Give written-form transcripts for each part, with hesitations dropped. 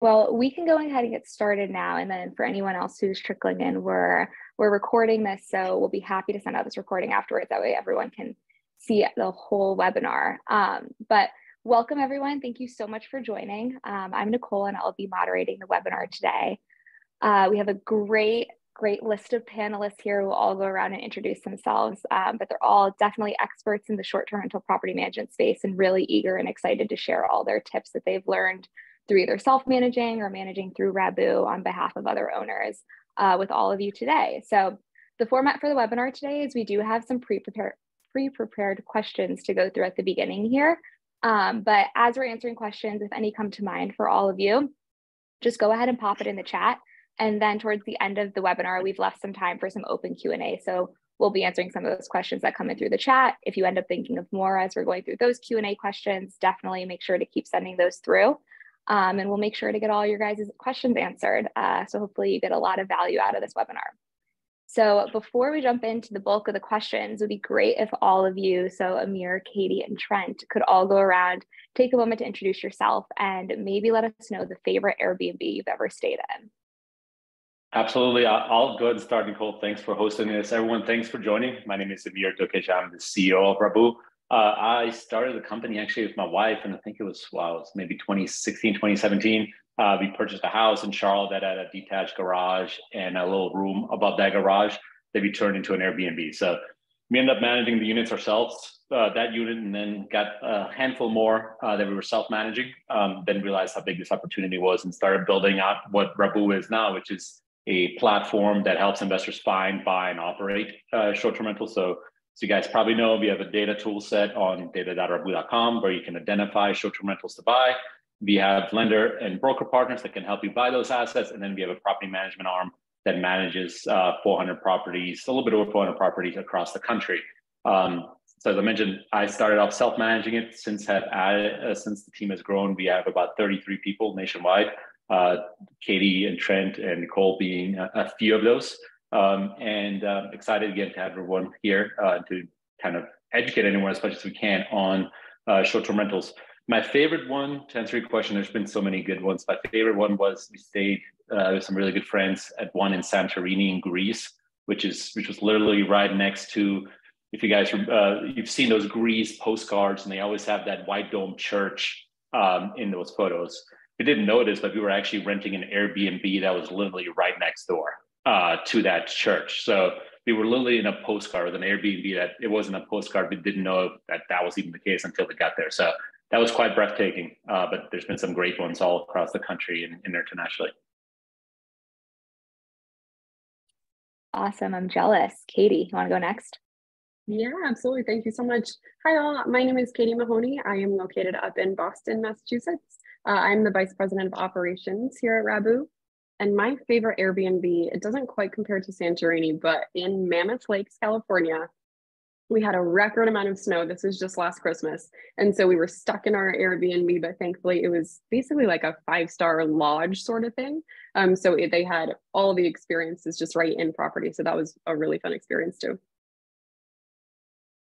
Well, we can go ahead and get started now. And then for anyone else who's trickling in, we're recording this. So we'll be happy to send out this recording afterwards. That way everyone can see the whole webinar. But welcome everyone. Thank you so much for joining. I'm Nicole and I'll be moderating the webinar today. We have a great list of panelists here who will all go around and introduce themselves, but they're all definitely experts in the short-term rental property management space and really eager and excited to share all their tips that they've learned through either self-managing or managing through Rabu on behalf of other owners with all of you today. So the format for the webinar today is we do have some pre-prepared questions to go through at the beginning here. But as we're answering questions, if any come to mind for all of you, just go ahead and pop it in the chat. And then towards the end of the webinar, we've left some time for some open Q&A. So we'll be answering some of those questions that come in through the chat. If you end up thinking of more as we're going through those Q&A questions, definitely make sure to keep sending those through. And we'll make sure to get all your guys' questions answered. So hopefully you get a lot of value out of this webinar. So before we jump into the bulk of the questions, it would be great if all of you, so Amir, Katie, and Trent, could all go around, take a moment to introduce yourself, and maybe let us know the favorite Airbnb you've ever stayed in. Absolutely. I'll go ahead and start, Nicole. Thanks for hosting this. Everyone, thanks for joining. My name is Amir Dokesh. I'm the CEO of Rabu. I started the company actually with my wife, and I think it was maybe 2016, 2017. We purchased a house in Charlotte that had a detached garage and a little room above that garage that we turned into an Airbnb. So we ended up managing the units ourselves, that unit, and then got a handful more that we were self-managing. Then realized how big this opportunity was and started building out what Rabu is now, which is a platform that helps investors find, buy, and operate short-term rentals. So you guys probably know we have a data tool set on data.rabu.com where you can identify short-term rentals to buy. We have lender and broker partners that can help you buy those assets. And then we have a property management arm that manages 400 properties, a little bit over 400 properties across the country. So as I mentioned, I started off self-managing it. Since the team has grown, we have about 33 people nationwide. Katie and Trent and Nicole being a few of those. Excited again to have everyone here to kind of educate anyone as much as we can on short-term rentals. My favorite one, to answer your question, there's been so many good ones. My favorite one was we stayed with some really good friends at one in Santorini in Greece, which was literally right next to, if you guys you've seen those Greece postcards, and they always have that white dome church in those photos. We didn't notice, but we were actually renting an Airbnb that was literally right next door to that church. So we were literally in a postcard with an Airbnb that it wasn't a postcard. We didn't know that was even the case until we got there. So that was quite breathtaking, but there's been some great ones all across the country and internationally. Awesome, I'm jealous. Katie, you wanna go next? Yeah, absolutely, thank you so much. Hi all, my name is Katie Mahoney. I am located up in Boston, Massachusetts. I'm the Vice President of Operations here at Rabu. And my favorite Airbnb, it doesn't quite compare to Santorini, but in Mammoth Lakes, California, we had a record amount of snow. This was just last Christmas. And so we were stuck in our Airbnb, but thankfully it was basically like a 5-star lodge sort of thing. So they had all the experiences just right in property. So that was a really fun experience too.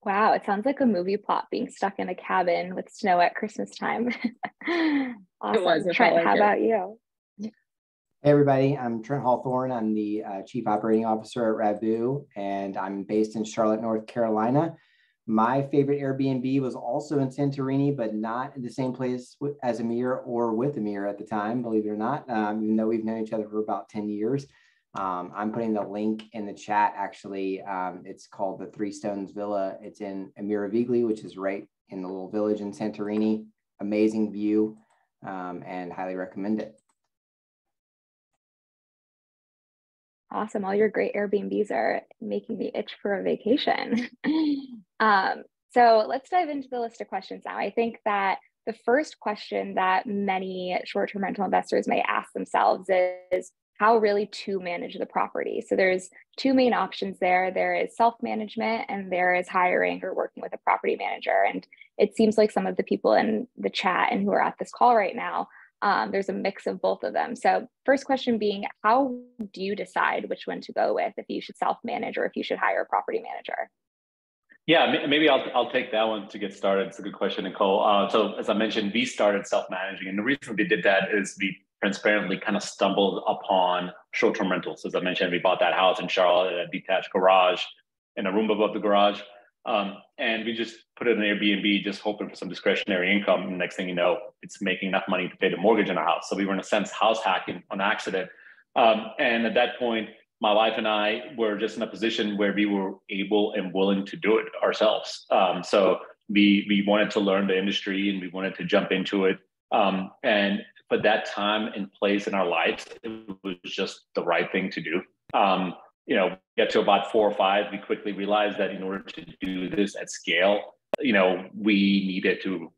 Wow, it sounds like a movie plot, being stuck in a cabin with snow at Christmas time. Awesome. Trent, how about you? Hey everybody, I'm Trent Hawthorne. I'm the Chief Operating Officer at Rabu, and I'm based in Charlotte, North Carolina. My favorite Airbnb was also in Santorini, but not in the same place as Amir or with Amir at the time, believe it or not, even though we've known each other for about 10 years. I'm putting the link in the chat, actually. It's called the Three Stones Villa. It's in Amiravigli, which is right in the little village in Santorini. Amazing view, and highly recommend it. Awesome. All your great Airbnbs are making me itch for a vacation. So let's dive into the list of questions now. I think that the first question that many short-term rental investors may ask themselves is how really to manage the property. So there's two main options there. There is self-management and there is hiring or working with a property manager. And it seems like some of the people in the chat and who are at this call right now, there's a mix of both of them. So first question being, how do you decide which one to go with, if you should self-manage or if you should hire a property manager? Yeah, maybe I'll take that one to get started. It's a good question, Nicole. So as I mentioned, we started self-managing, and the reason we did that is we transparently kind of stumbled upon short-term rentals. As I mentioned, we bought that house in Charlotte, a detached garage and a room above the garage. And we just put it in Airbnb, just hoping for some discretionary income. And next thing you know, it's making enough money to pay the mortgage on our house. So we were in a sense house hacking on accident. And at that point, my wife and I were just in a position where we were able and willing to do it ourselves. So we wanted to learn the industry and we wanted to jump into it. And for that time and place in our lives, it was just the right thing to do. Get to about 4 or 5, we quickly realized that in order to do this at scale, we needed to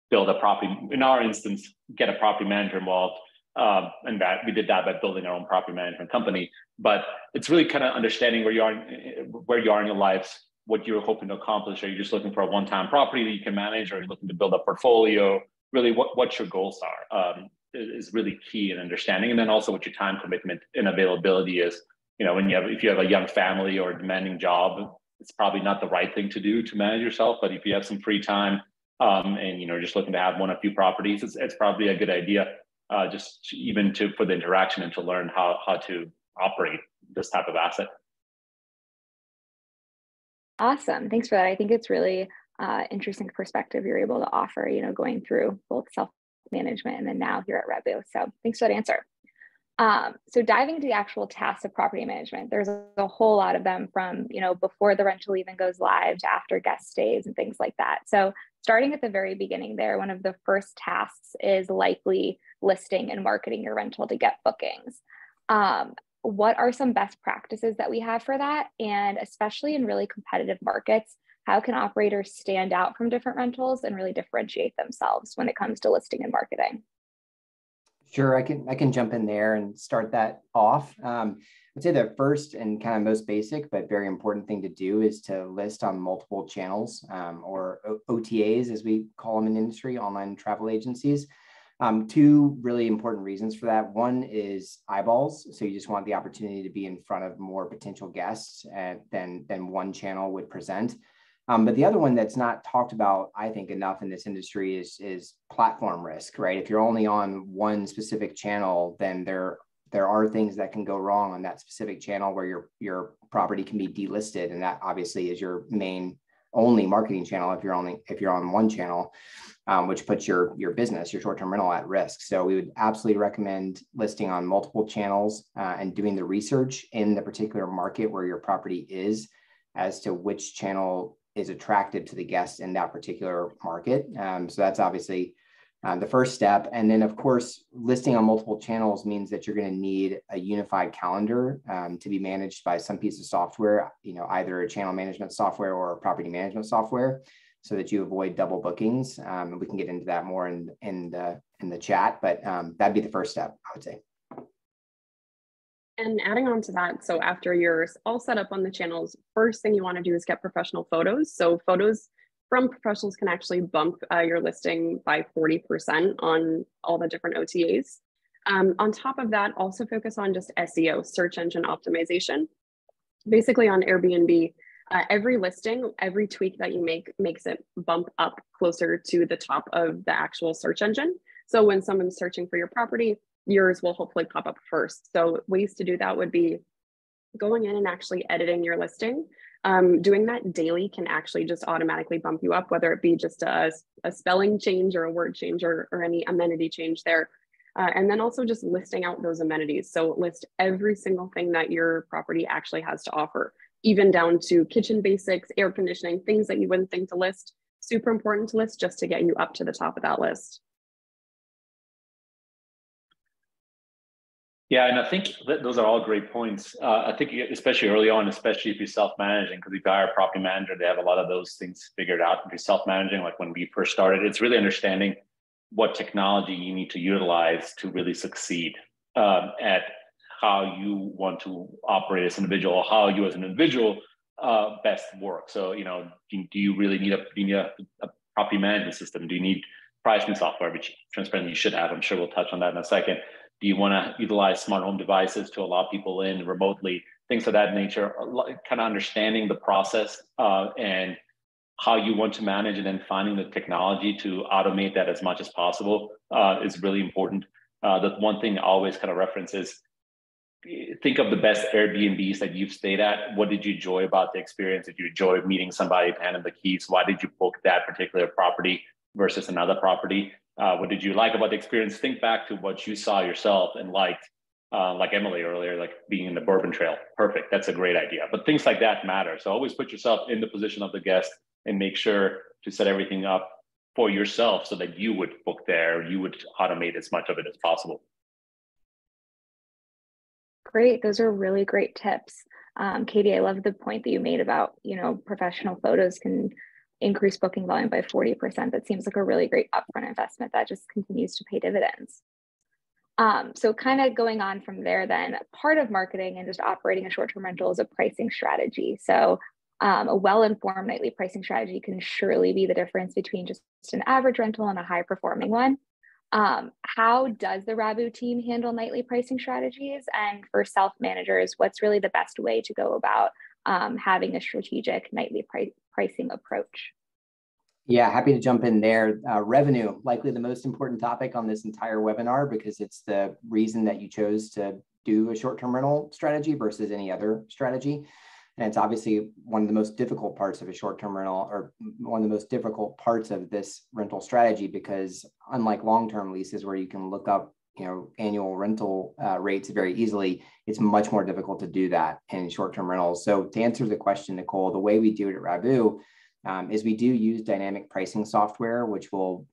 build a property, in our instance, get a property manager involved. And that we did that by building our own property management company. But it's really kind of understanding where you are in your life, what you're hoping to accomplish. Are you just looking for a one-time property that you can manage, or are you looking to build a portfolio? Really, what your goals are is really key in understanding, and then also what your time commitment and availability is. If you have a young family or a demanding job, it's probably not the right thing to do to manage yourself. But if you have some free time and just looking to have one or few properties, it's probably a good idea. Just even for the interaction and to learn how to operate this type of asset. Awesome. Thanks for that. I think it's really interesting perspective you're able to offer, going through both self-management and then now here at Rebu. So thanks for that answer. So diving into the actual tasks of property management, there's a whole lot of them from, before the rental even goes live to after guest stays and things like that. So starting at the very beginning there, one of the first tasks is likely listing and marketing your rental to get bookings. What are some best practices that we have for that? And especially in really competitive markets, how can operators stand out from different rentals and really differentiate themselves when it comes to listing and marketing? Sure, I can jump in there and start that off. I'd say the first and kind of most basic but very important thing to do is to list on multiple channels, or OTAs as we call them in industry, online travel agencies. 2 really important reasons for that. One is eyeballs. So you just want the opportunity to be in front of more potential guests than one channel would present. But the other one that's not talked about, I think, enough in this industry is platform risk, right? If you're only on one specific channel, then there are things that can go wrong on that specific channel where your property can be delisted, and that obviously is your main only marketing channel if you're on one channel, which puts your business, your short-term rental, at risk. So we would absolutely recommend listing on multiple channels and doing the research in the particular market where your property is as to which channel is attractive to the guests in that particular market. So that's obviously the first step. And then, of course, listing on multiple channels means that you're going to need a unified calendar to be managed by some piece of software, either a channel management software or a property management software, so that you avoid double bookings. And we can get into that more in the chat, but that'd be the first step, I would say. And adding on to that, so after you're all set up on the channels, first thing you want to do is get professional photos. So photos from professionals can actually bump your listing by 40% on all the different OTAs. On top of that, also focus on just SEO, search engine optimization. Basically on Airbnb, every listing, every tweak that you make makes it bump up closer to the top of the actual search engine. So when someone's searching for your property, yours will hopefully pop up first. So ways to do that would be going in and actually editing your listing. Doing that daily can actually just automatically bump you up, whether it be just a spelling change or a word change or any amenity change there. And then also just listing out those amenities. So list every single thing that your property actually has to offer, even down to kitchen basics, air conditioning, things that you wouldn't think to list. Super important to list just to get you up to the top of that list. Yeah, and I think those are all great points. I think especially early on, especially if you're self-managing, because if you hire a property manager, they have a lot of those things figured out. If you're self-managing, like when we first started, it's really understanding what technology you need to utilize to really succeed at how you want to operate as an individual, how you as an individual best work. So, do you really need a property management system? Do you need pricing software, which transparently you should have? I'm sure we'll touch on that in a second. Do you want to utilize smart home devices to allow people in remotely? Things of that nature, kind of understanding the process and how you want to manage it, and finding the technology to automate that as much as possible is really important. the one thing I always kind of reference is think of the best Airbnbs that you've stayed at. What did you enjoy about the experience? Did you enjoy meeting somebody, handing the keys? Why did you book that particular property versus another property? What did you like about the experience? Think back to what you saw yourself and liked, like Emily earlier, like being in the Bourbon Trail. Perfect. That's a great idea. But things like that matter. So always put yourself in the position of the guest and make sure to set everything up for yourself so that you would book there, you would automate as much of it as possible. Great. Those are really great tips. Katie, I love the point that you made about, professional photos can increase booking volume by 40%. That seems like a really great upfront investment that just continues to pay dividends. So kind of going on from there then, part of marketing and just operating a short-term rental is a pricing strategy. So a well-informed nightly pricing strategy can surely be the difference between just an average rental and a high-performing one. How does the Rabu team handle nightly pricing strategies? And for self-managers, what's really the best way to go about having a strategic nightly pricing approach? Yeah, happy to jump in there. Revenue, likely the most important topic on this entire webinar because it's the reason that you chose to do a short-term rental strategy versus any other strategy. And it's obviously one of the most difficult parts of a short-term rental, or one of the most difficult parts of this rental strategy, because unlike long-term leases where you can look up, annual rental rates very easily, it's much more difficult to do that in short-term rentals. So to answer the question, Nicole, the way we do it at Rabu is we do use dynamic pricing software, which will,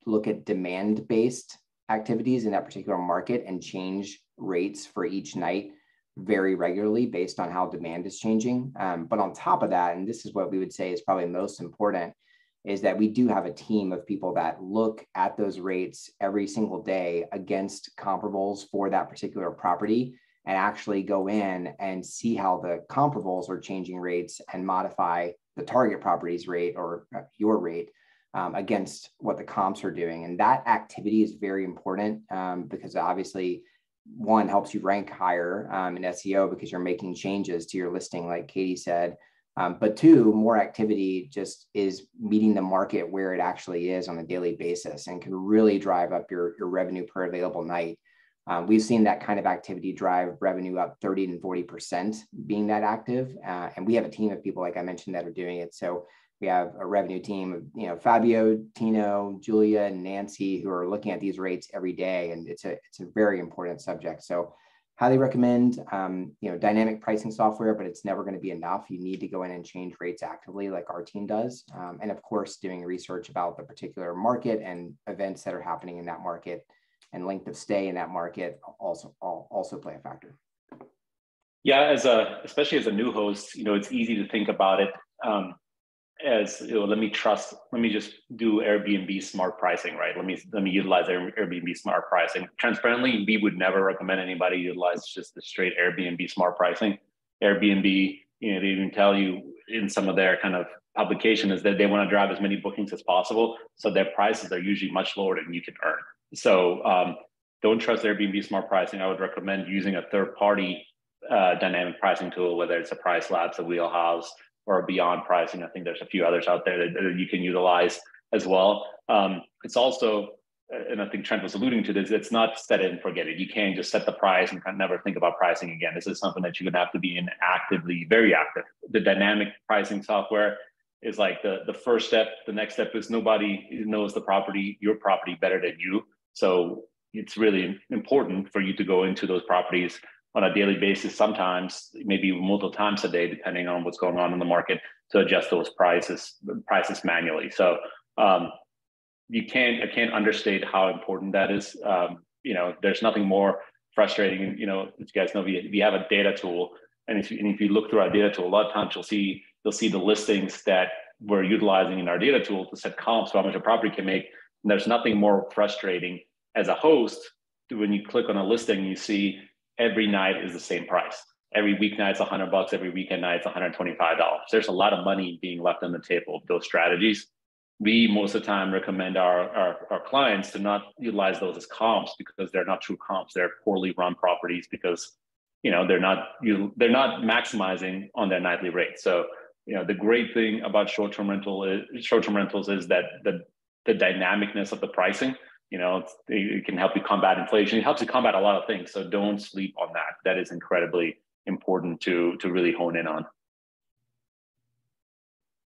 look at demand-based activities in that particular market and change rates for each night very regularly based on how demand is changing. But on top of that, and this is what we would say is probably most important, is that we do have a team of people that look at those rates every single day against comparables for that particular property and actually go in and see how the comparables are changing rates and modify the target property's rate or your rate against what the comps are doing. And that activity is very important because obviously one helps you rank higher in SEO because you're making changes to your listing, like Katie said. But two, more activity just is meeting the market where it actually is on a daily basis and can really drive up your revenue per available night. We've seen that kind of activity drive revenue up 30 and 40% being that active. And we have a team of people, like I mentioned, that are doing it. So we have a revenue team of, Fabio, Tino, Julia, and Nancy, who are looking at these rates every day. And it's a very important subject. So highly recommend, dynamic pricing software, but it's never going to be enough. You need to go in and change rates actively like our team does. And of course, doing research about the particular market and events that are happening in that market and length of stay in that market also play a factor. Yeah, especially as a new host, it's easy to think about it as let me just do Airbnb smart pricing, right? Let me utilize Airbnb smart pricing. Transparently, we would never recommend anybody utilize just the straight Airbnb smart pricing. Airbnb, they even tell you in some of their kind of publication is that they want to drive as many bookings as possible. So their prices are usually much lower than you can earn. So don't trust Airbnb smart pricing. I would recommend using a third-party dynamic pricing tool, whether it's a Price Labs, a Wheelhouse, or a Beyond Pricing. I think there's a few others out there that you can utilize as well. It's also, and I think Trent was alluding to this, it's not set it and forget it. You can't just set the price and kind of never think about pricing again. This is something that you're gonna have to be in actively, very active. The dynamic pricing software is like the first step. The next step is nobody knows your property better than you. So it's really important for you to go into those properties on a daily basis, sometimes maybe multiple times a day, depending on what's going on in the market, to adjust those prices manually. So I can't understate how important that is. There's nothing more frustrating. As you guys know, we have a data tool, and if you look through our data tool, a lot of times you'll see the listings that we're utilizing in our data tool to set comps for how much a property can make. And there's nothing more frustrating as a host when you click on a listing, you see every night is the same price. Every weeknight it's $100. Every weekend night it's $125. There's a lot of money being left on the table of those strategies. We most of the time recommend our clients to not utilize those as comps because they're not true comps. They're poorly run properties because they're not maximizing on their nightly rate. So the great thing about short-term rentals is that the dynamicness of the pricing. it can help you combat inflation. It helps you combat a lot of things. So don't sleep on that. That is incredibly important to really hone in on.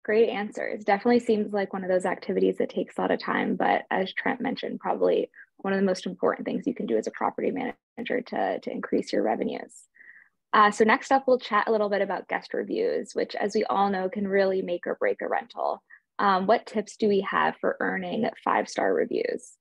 Great answers. Definitely seems like one of those activities that takes a lot of time, but as Trent mentioned, probably one of the most important things you can do as a property manager to increase your revenues. So next up, we'll chat a little bit about guest reviews, which, as we all know, can really make or break a rental. What tips do we have for earning 5-star reviews?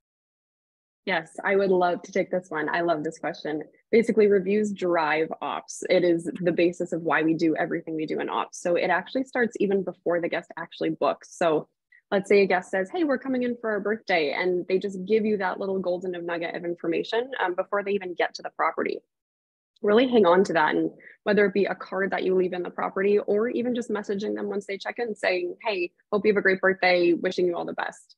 Yes, I would love to take this one. I love this question. Basically, reviews drive ops. It is the basis of why we do everything we do in ops. So it actually starts even before the guest actually books. So let's say a guest says, hey, we're coming in for our birthday, and they just give you that little golden nugget of information before they even get to the property. Really hang on to that, and whether it be a card that you leave in the property or even just messaging them once they check in saying, hey, hope you have a great birthday, wishing you all the best.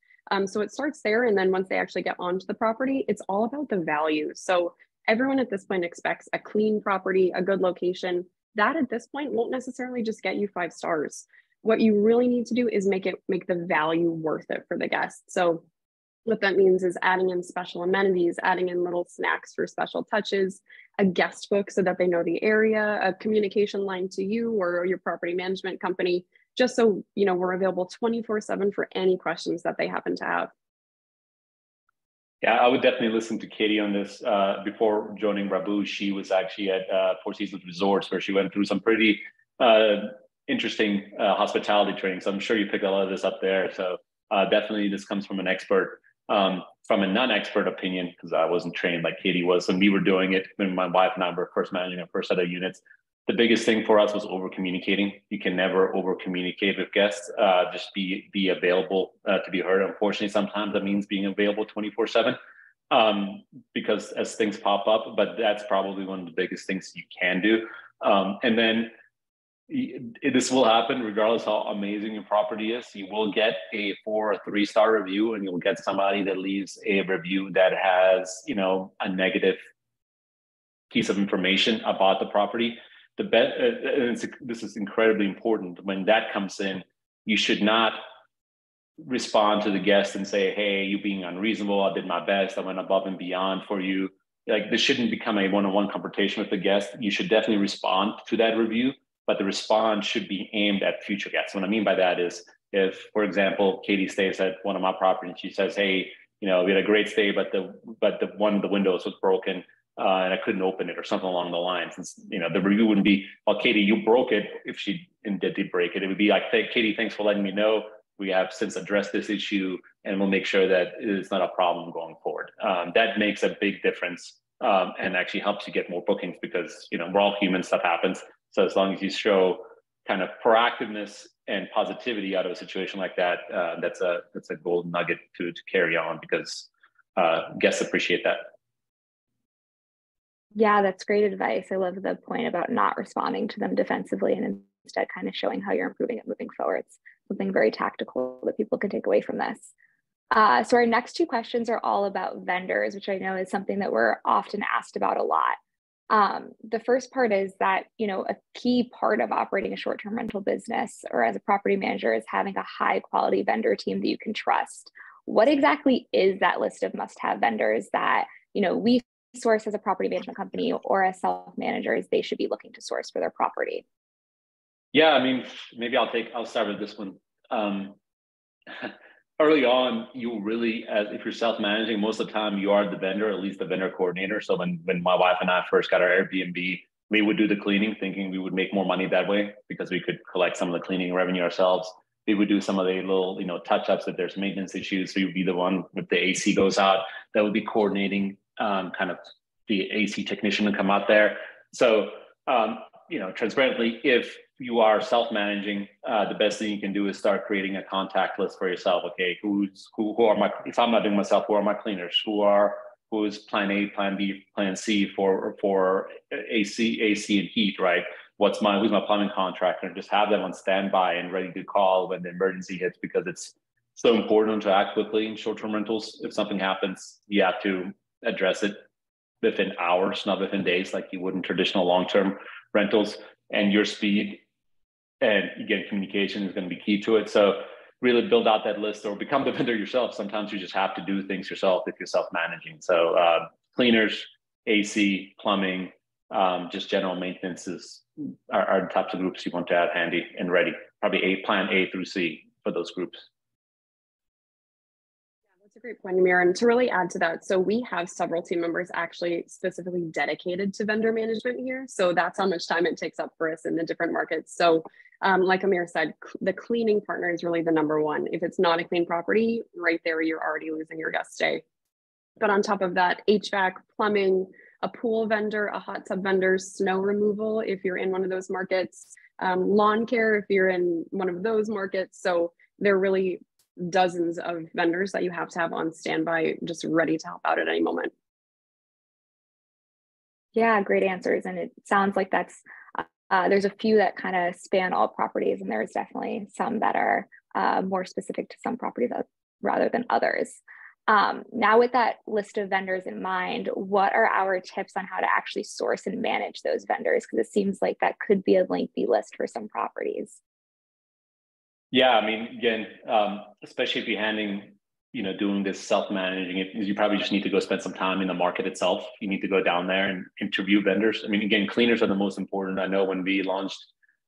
So it starts there, and then once they actually get onto the property, it's all about the value. So everyone at this point expects a clean property, a good location. That at this point won't necessarily just get you 5 stars. What you really need to do is make the value worth it for the guest. So what that means is adding in special amenities, adding in little snacks for special touches, a guest book so that they know the area, a communication line to you or your property management company, just so we're available 24/7 for any questions that they happen to have. Yeah, I would definitely listen to Katie on this. Before joining Rabu, she was actually at Four Seasons Resorts, where she went through some pretty interesting hospitality training. So I'm sure you picked a lot of this up there. So definitely this comes from an expert. From a non-expert opinion, because I wasn't trained like Katie was, and we were doing it when my wife and I were first managing our first set of units. The biggest thing for us was over communicating. You can never over communicate with guests. Just be available to be heard. Unfortunately, sometimes that means being available 24/7 because as things pop up. But that's probably one of the biggest things you can do. And then this will happen regardless how amazing your property is. You will get a 4 or 3-star review, and you'll get somebody that leaves a review that has a negative piece of information about the property. This is incredibly important. When that comes in, you should not respond to the guest and say, hey, you being unreasonable, I did my best, I went above and beyond for you. Like, this shouldn't become a one-on-one confrontation with the guest. You should definitely respond to that review, but the response should be aimed at future guests. What I mean by that is, if, for example, Katie stays at one of my properties, she says, hey, we had a great stay, but one of the windows was broken, and I couldn't open it, or something along the lines. And, the review wouldn't be, well, Katie, you broke it. If she did break it, it would be like, hey, Katie, thanks for letting me know. We have since addressed this issue, and we'll make sure that it's not a problem going forward. That makes a big difference, and actually helps you get more bookings, because we're all human, stuff happens. So as long as you show kind of proactiveness and positivity out of a situation like that, that's a gold nugget to carry on, because guests appreciate that. Yeah, that's great advice. I love the point about not responding to them defensively and instead kind of showing how you're improving it moving forward. It's something very tactical that people can take away from this. So our next 2 questions are all about vendors, which I know is something that we're often asked about a lot. The first part is that, a key part of operating a short-term rental business or as a property manager is having a high quality vendor team that you can trust. What exactly is that list of must-have vendors that, we source as a property management company or as self-managers they should be looking to source for their property? Yeah, I mean, maybe I'll start with this one. Early on, you really, if you're self-managing, most of the time you are the vendor, at least the vendor coordinator. So when my wife and I first got our Airbnb, we would do the cleaning, thinking we would make more money that way because we could collect some of the cleaning revenue ourselves. We would do some of the little, touch-ups if there's maintenance issues. So you'd be the one, if the AC goes out, that would be coordinating kind of the AC technician to come out there. So, transparently, if you are self-managing, the best thing you can do is start creating a contact list for yourself. Okay, who are my, if I'm not doing myself, who are my cleaners? Who's plan A, plan B, plan C for AC and heat, right? Who's my plumbing contractor? Just have them on standby and ready to call when the emergency hits, because it's so important to act quickly in short-term rentals. If something happens, you have to address it within hours, not within days, like you would in traditional long-term rentals. And your speed and again, communication is going to be key to it. So really build out that list or become the vendor yourself. Sometimes you just have to do things yourself if you're self-managing. So cleaners, AC, plumbing, just general maintenance are the types of groups you want to have handy and ready. Probably plan A through C for those groups. That's a great point, Amir. And to really add to that, so we have several team members actually specifically dedicated to vendor management here. So that's how much time it takes up for us in the different markets. So like Amir said, the cleaning partner is really the number one. If it's not a clean property, right there, you're already losing your guest stay. But on top of that, HVAC, plumbing, a pool vendor, a hot tub vendor, snow removal, if you're in one of those markets, lawn care, if you're in one of those markets. So there are really dozens of vendors that you have to have on standby, just ready to help out at any moment. Yeah, great answers. And it sounds like there's a few that kind of span all properties, and there's definitely some that are more specific to some properties rather than others. Now with that list of vendors in mind, what are our tips on how to actually source and manage those vendors? Because it seems like that could be a lengthy list for some properties. Yeah, I mean, again, especially if you're doing this self-managing, you probably just need to go spend some time in the market itself. You need to go down there and interview vendors. I mean, again, cleaners are the most important. I know when we launched,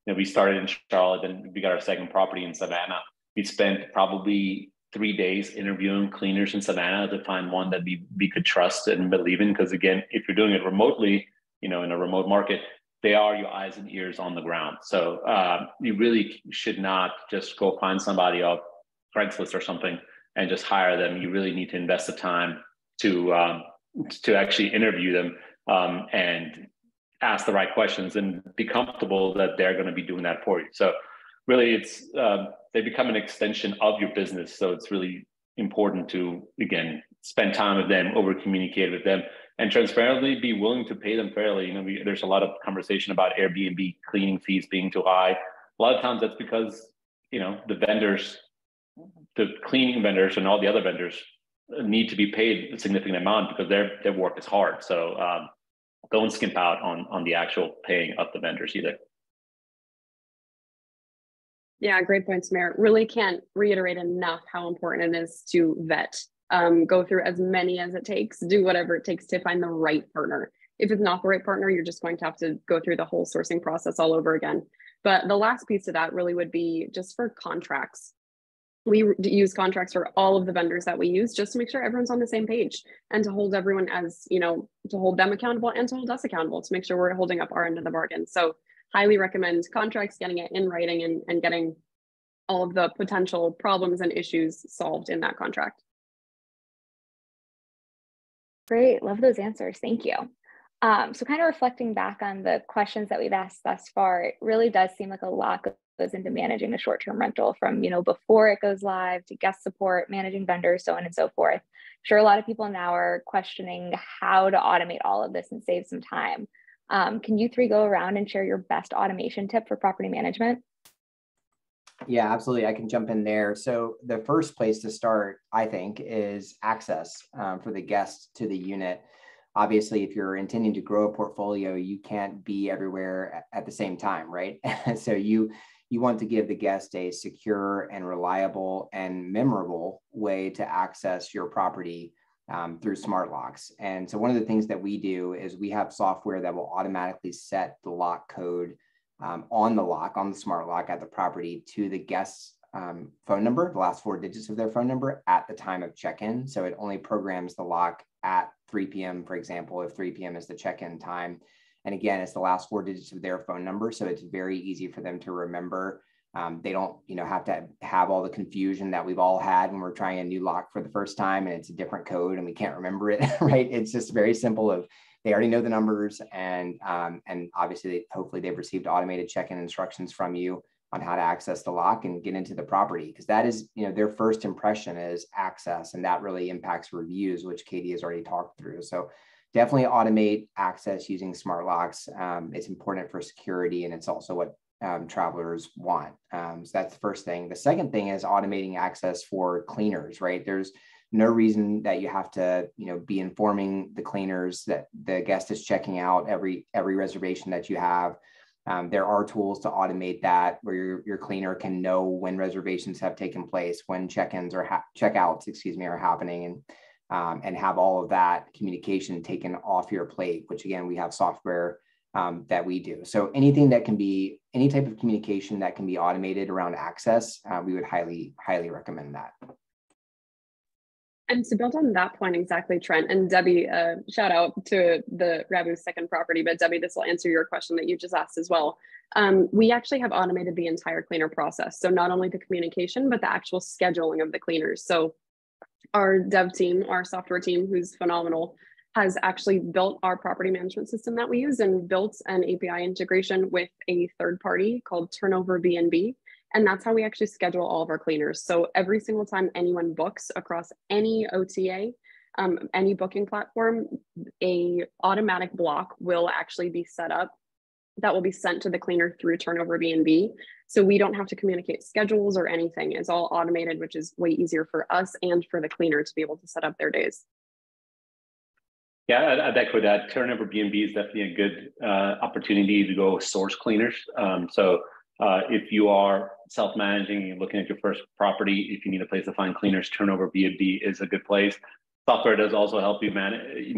we started in Charlotte and we got our second property in Savannah. We spent probably 3 days interviewing cleaners in Savannah to find one that we could trust and believe in. Because again, if you're doing it remotely, in a remote market, they are your eyes and ears on the ground. So you really should not just go find somebody off Craigslist or something and just hire them. You really need to invest the time to actually interview them and ask the right questions and be comfortable that they're going to be doing that for you. So really, it's they become an extension of your business. So it's really important to, again, spend time with them, over communicate with them, and transparently be willing to pay them fairly. There's a lot of conversation about Airbnb cleaning fees being too high. A lot of times that's because, the vendors, the cleaning vendors and all the other vendors need to be paid a significant amount because their work is hard. So don't skimp out on the actual paying of the vendors either. Yeah, great points, Mayor. Really can't reiterate enough how important it is to vet. Go through as many as it takes, do whatever it takes to find the right partner. If it's not the right partner, you're just going to have to go through the whole sourcing process all over again. But the last piece of that really would be just for contracts. We use contracts for all of the vendors that we use just to make sure everyone's on the same page and to hold everyone as, to hold them accountable and to hold us accountable to make sure we're holding up our end of the bargain. So highly recommend contracts, getting it in writing and getting all of the potential problems and issues solved in that contract. Great, love those answers, thank you. So kind of reflecting back on the questions that we've asked thus far, it really does seem like a lot goes into managing a short-term rental from, before it goes live to guest support, managing vendors, so on and so forth. I'm sure a lot of people now are questioning how to automate all of this and save some time. Can you three go around and share your best automation tip for property management? Yeah, absolutely. I can jump in there. So the first place to start, I think, is access for the guests to the unit. Obviously, if you're intending to grow a portfolio, you can't be everywhere at the same time, right? So you want to give the guest a secure and reliable and memorable way to access your property through smart locks. And so one of the things that we do is we have software that will automatically set the lock code on the smart lock at the property to the guest's phone number, the last 4 digits of their phone number at the time of check-in. So it only programs the lock at 3 p.m., for example, if 3 p.m. is the check-in time. And again, it's the last 4 digits of their phone number. So it's very easy for them to remember. They don't, have to have all the confusion that we've all had when we're trying a new lock for the first time and it's a different code and we can't remember it, right? It's just very simple. They already know the numbers, and obviously, hopefully they've received automated check-in instructions from you on how to access the lock and get into the property, because that is, their first impression is access, and that really impacts reviews, which Katie has already talked through. So definitely automate access using smart locks. It's important for security, and it's also what travelers want. So that's the first thing. The second thing is automating access for cleaners, right? There's no reason that you have to, be informing the cleaners that the guest is checking out every reservation that you have. There are tools to automate that where your cleaner can know when reservations have taken place, when check-ins or check-outs, are happening, and have all of that communication taken off your plate, which again, we have software that we do. So anything that can be, any type of communication that can be automated around access, we would highly recommend that. And to build on that point exactly, Trent, and Debbie, shout out to the Rabu's second property, but Debbie, this will answer your question that you just asked as well. We actually have automated the entire cleaner process. So not only the communication, but the actual scheduling of the cleaners. So our dev team, our software team, who's phenomenal, has actually built our property management system that we use and built an API integration with a third party called Turnover BNB. And that's how we actually schedule all of our cleaners. So every single time anyone books across any OTA, any booking platform, a automatic block will actually be set up that will be sent to the cleaner through Turnover BNB. So we don't have to communicate schedules or anything. It's all automated, which is way easier for us and for the cleaner to be able to set up their days. Yeah, I'd echo that. Turnover BNB is definitely a good opportunity to go source cleaners. If you are self-managing and looking at your first property, if you need a place to find cleaners, Turnover BNB is a good place. Software does also help you manage,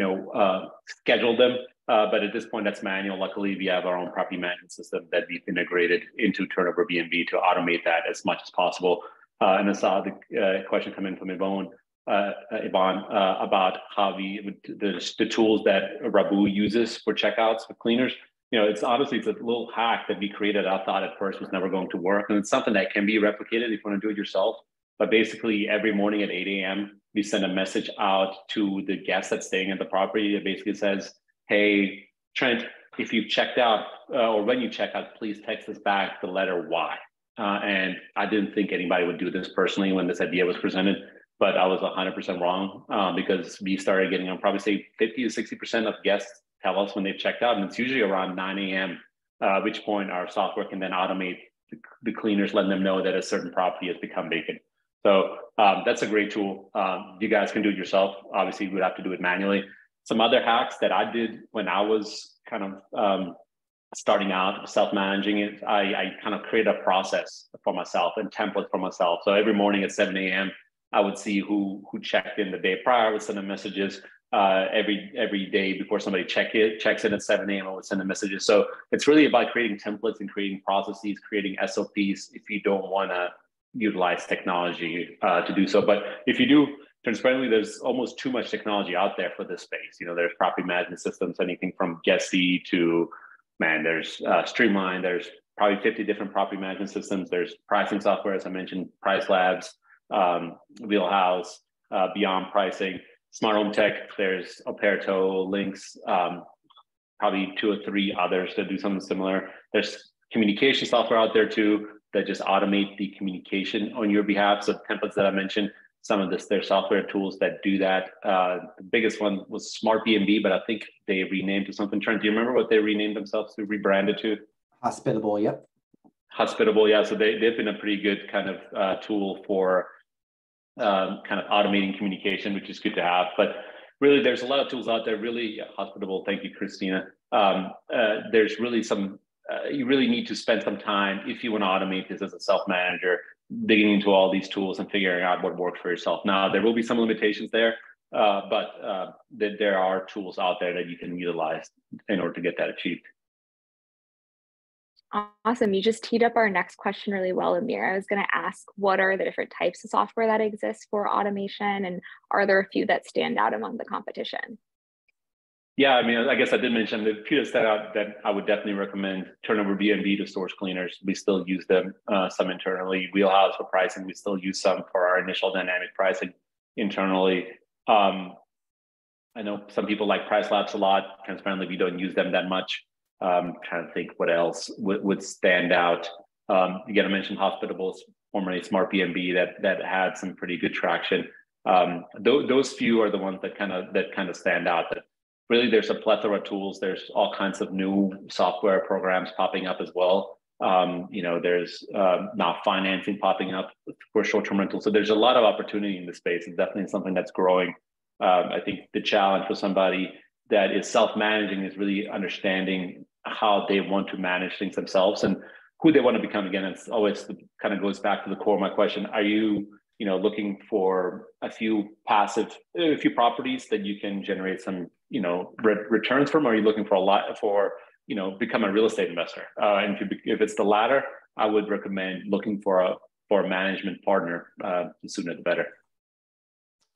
schedule them. But at this point, that's manual. Luckily, we have our own property management system that we've integrated into Turnover BNB to automate that as much as possible. And I saw the question come in from Yvonne about how the tools that Rabu uses for checkouts for cleaners. It's a little hack that we created. I thought at first was never going to work, and it's something that can be replicated if you want to do it yourself. But basically, every morning at 8 a.m., we send a message out to the guest that's staying at the property. It basically says, "Hey, Trent, if you checked out or when you check out, please text us back the letter Y." And I didn't think anybody would do this personally when this idea was presented, but I was 100% wrong because we started getting, I'll probably say 50 to 60% of guests tell us when they've checked out, and it's usually around 9 a.m., at which point our software can then automate the cleaners, letting them know that a certain property has become vacant. So that's a great tool. You guys can do it yourself. Obviously, you would have to do it manually. Some other hacks that I did when I was kind of starting out, self-managing it, I kind of created a process for myself and template for myself. So every morning at 7 a.m., I would see who checked in the day prior. I would send them messages. Every day before somebody checks in at 7 a.m., I would send them messages. So it's really about creating templates and creating processes, creating SOPs if you don't want to utilize technology to do so. But if you do, transparently, there's almost too much technology out there for this space. There's property management systems, anything from Guesty to, there's Streamline. There's probably 50 different property management systems. There's pricing software, as I mentioned, Price Labs, Wheelhouse, Beyond Pricing. Smart Home Tech, there's Aperto, Lynx, probably 2 or 3 others that do something similar. There's communication software out there too that just automate the communication on your behalf. So templates that I mentioned, some of their software tools that do that. The biggest one was Smart BNB, but I think they renamed to something. Trent, do you remember what they renamed themselves to, rebranded to? Hospitable, yep. Hospitable, yeah. So they've been a pretty good kind of tool for kind of automating communication, which is good to have. But really, there's a lot of tools out there. Really, Hospitable. Thank you, Christina. There's really some. You really need to spend some time if you want to automate this as a self-manager, digging into all these tools and figuring out what works for yourself. Now, there will be some limitations there, but there are tools out there that you can utilize in order to get that achieved. Awesome. You just teed up our next question really well, Amir. I was going to ask, what are the different types of software that exist for automation, and are there a few that stand out among the competition? Yeah, I guess I did mention the few that stand out that I would definitely recommend. Turnover BNB to source cleaners. We still use them some internally. Wheelhouse for pricing. We still use some for our initial dynamic pricing internally. I know some people like Price Labs a lot. Transparently, we don't use them that much. Trying to think what else would stand out. Again, I mentioned Hospitable, formerly Smart BNB, that had some pretty good traction. Those few are the ones that kind of stand out. But really, there's a plethora of tools. There's all kinds of new software programs popping up as well. There's now financing popping up for short-term rentals. So there's a lot of opportunity in this space. It's definitely something that's growing. I think the challenge for somebody that is self-managing is really understanding how they want to manage things themselves and who they want to become. Again, it's always kind of goes back to the core of my question. Are you, looking for a few properties that you can generate some, returns from? Or are you looking for a lot become a real estate investor? And if it's the latter, I would recommend looking for a management partner. The sooner the better.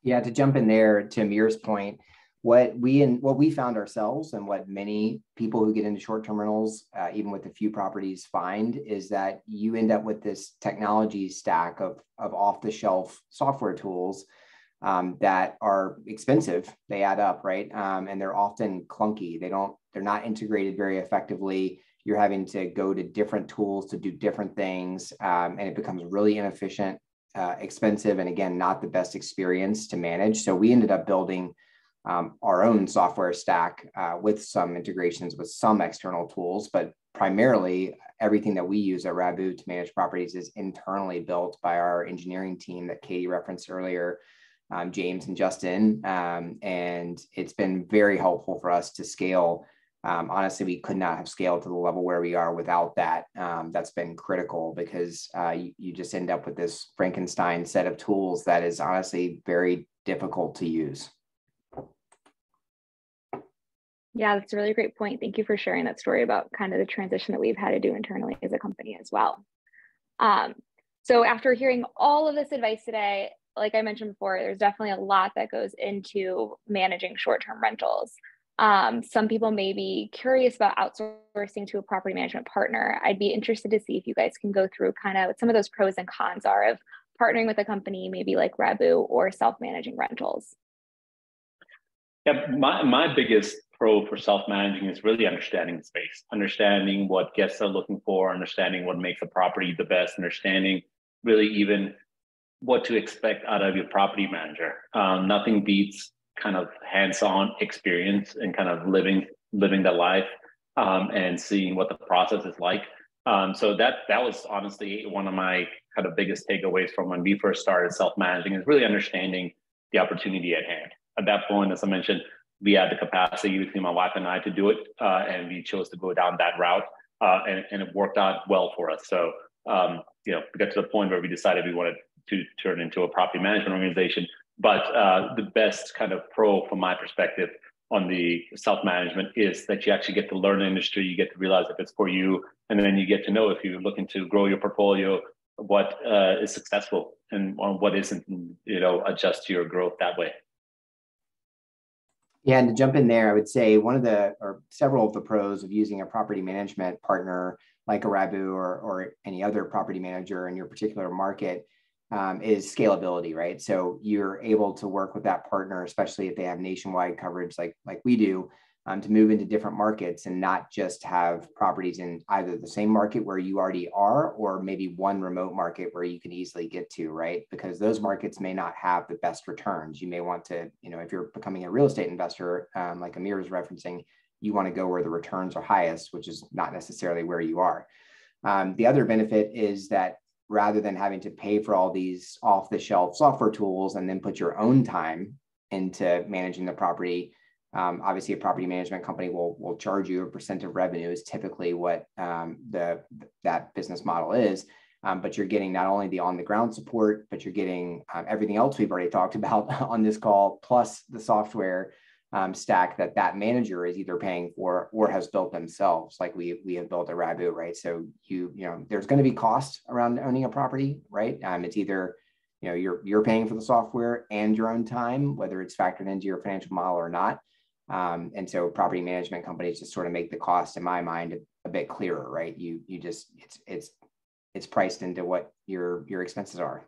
Yeah, to jump in there to Amir's point, what we found ourselves and what many people who get into short-term rentals, even with a few properties, find is that you end up with this technology stack of off-the-shelf software tools that are expensive. They add up, right? And they're often clunky. They're not integrated very effectively. You're having to go to different tools to do different things, and it becomes really inefficient, expensive, and again, not the best experience to manage. So we ended up building our own software stack with some integrations with some external tools, but primarily everything that we use at Rabu to manage properties is internally built by our engineering team that Katie referenced earlier, James and Justin, and it's been very helpful for us to scale. Honestly, we could not have scaled to the level where we are without that. That's been critical because you just end up with this Frankenstein set of tools that is honestly very difficult to use. Yeah, that's a really great point. Thank you for sharing that story about kind of the transition that we've had to do internally as a company as well. So after hearing all of this advice today, like I mentioned before, there's definitely a lot that goes into managing short-term rentals. Some people may be curious about outsourcing to a property management partner. I'd be interested to see if you guys can go through kind of what some of those pros and cons are of partnering with a company maybe like Rabu or self-managing rentals. Yeah, my biggest pro for self-managing is really understanding the space, understanding what guests are looking for, understanding what makes a property the best, understanding really even what to expect out of your property manager. Nothing beats kind of hands-on experience and kind of living the life and seeing what the process is like. So that was honestly one of my kind of biggest takeaways from when we first started self-managing, is really understanding the opportunity at hand. At that point, as I mentioned, we had the capacity between my wife and I to do it, and we chose to go down that route, and it worked out well for us. So we got to the point where we decided we wanted to turn into a property management organization. But the best kind of pro from my perspective on the self-management is that you actually get to learn the industry, you get to realize if it's for you, and then you get to know if you're looking to grow your portfolio, what is successful and what isn't, adjust to your growth that way. Yeah, and to jump in there, I would say several of the pros of using a property management partner like a Rabu or any other property manager in your particular market is scalability, right? So you're able to work with that partner, especially if they have nationwide coverage like we do, to move into different markets and not just have properties in either the same market where you already are, or maybe one remote market where you can easily get to, right? Because those markets may not have the best returns. You may want to, if you're becoming a real estate investor, like Amir was referencing, you want to go where the returns are highest, which is not necessarily where you are. The other benefit is that rather than having to pay for all these off-the-shelf software tools and then put your own time into managing the property, obviously a property management company will charge you a percent of revenue is typically what that business model is. But you're getting not only the on-the-ground support, but you're getting everything else we've already talked about on this call, plus the software stack that manager is either paying for or has built themselves, like we have built at Rabu, right? So there's going to be cost around owning a property, right? It's either you're paying for the software and your own time, whether it's factored into your financial model or not. And so property management companies just sort of make the cost, in my mind, a bit clearer, right? You just it's priced into what your expenses are.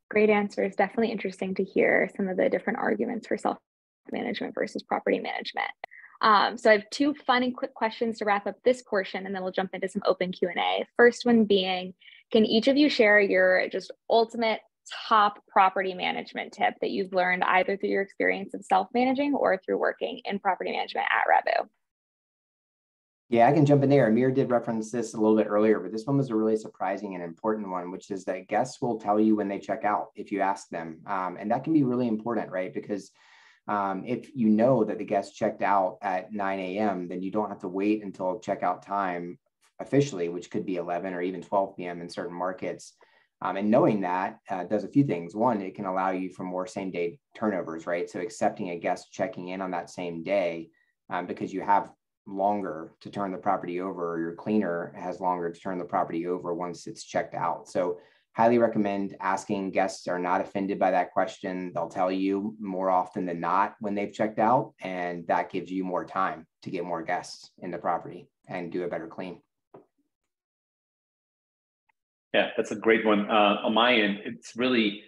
Great answers. Definitely interesting to hear some of the different arguments for self-management versus property management. So I have two fun and quick questions to wrap up this portion, and then we'll jump into some open Q&A. First one being, can each of you share your just ultimate top property management tip that you've learned either through your experience of self-managing or through working in property management at Rabu? Yeah, I can jump in there. Amir did reference this a little bit earlier, but this one was a really surprising and important one, which is that guests will tell you when they check out if you ask them. And that can be really important, right? Because If you know that the guest checked out at 9 a.m., then you don't have to wait until checkout time officially, which could be 11 or even 12 p.m. in certain markets. And knowing that does a few things. One, it can allow you for more same day turnovers, right? So accepting a guest checking in on that same day because you have longer to turn the property over, or your cleaner has longer to turn the property over once it's checked out. So highly recommend asking. Guests are not offended by that question. They'll tell you more often than not when they've checked out, and that gives you more time to get more guests in the property and do a better clean. Yeah, that's a great one. On my end, it's really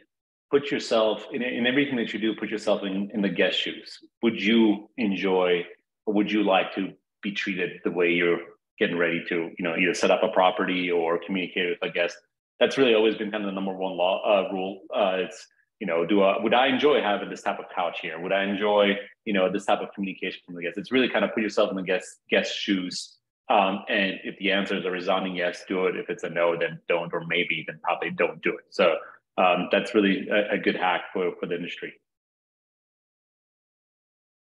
put yourself in everything that you do, put yourself in the guest shoes. Would you enjoy, or would you like to be treated the way you're getting ready to, either set up a property or communicate with a guest? That's really always been kind of the number one rule. It's, would I enjoy having this type of couch here? Would I enjoy, this type of communication from the guests? It's really kind of put yourself in the guest shoes. And if the answer is a resounding yes, do it. If it's a no, then don't, or maybe then probably don't do it. So that's really a good hack for the industry.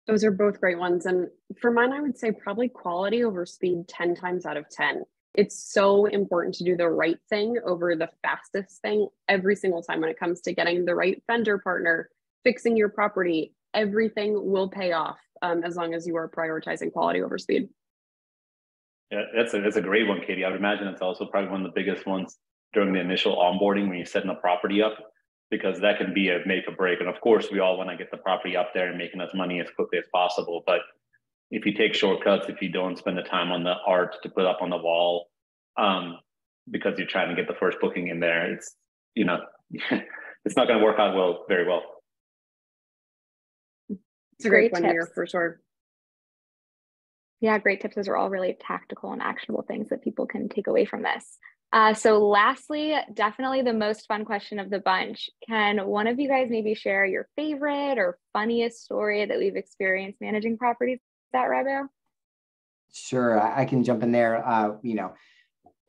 Those are both great ones. And for mine, I would say probably quality over speed 10 times out of 10. It's so important to do the right thing over the fastest thing every single time when it comes to getting the right vendor partner, fixing your property. Everything will pay off as long as you are prioritizing quality over speed. Yeah, that's a great one, Katie. I would imagine it's also probably one of the biggest ones during the initial onboarding when you're setting a property up, because that can be a make or break. And of course, we all want to get the property up there and making as money as quickly as possible. But if you take shortcuts, if you don't spend the time on the art to put up on the wall, because you're trying to get the first booking in there, it's it's not going to work out very well. It's a great one here for sure. Yeah, great tips. Those are all really tactical and actionable things that people can take away from this. So lastly, definitely the most fun question of the bunch. Can one of you guys maybe share your favorite or funniest story that we've experienced managing properties at Rabu? Sure, I can jump in there.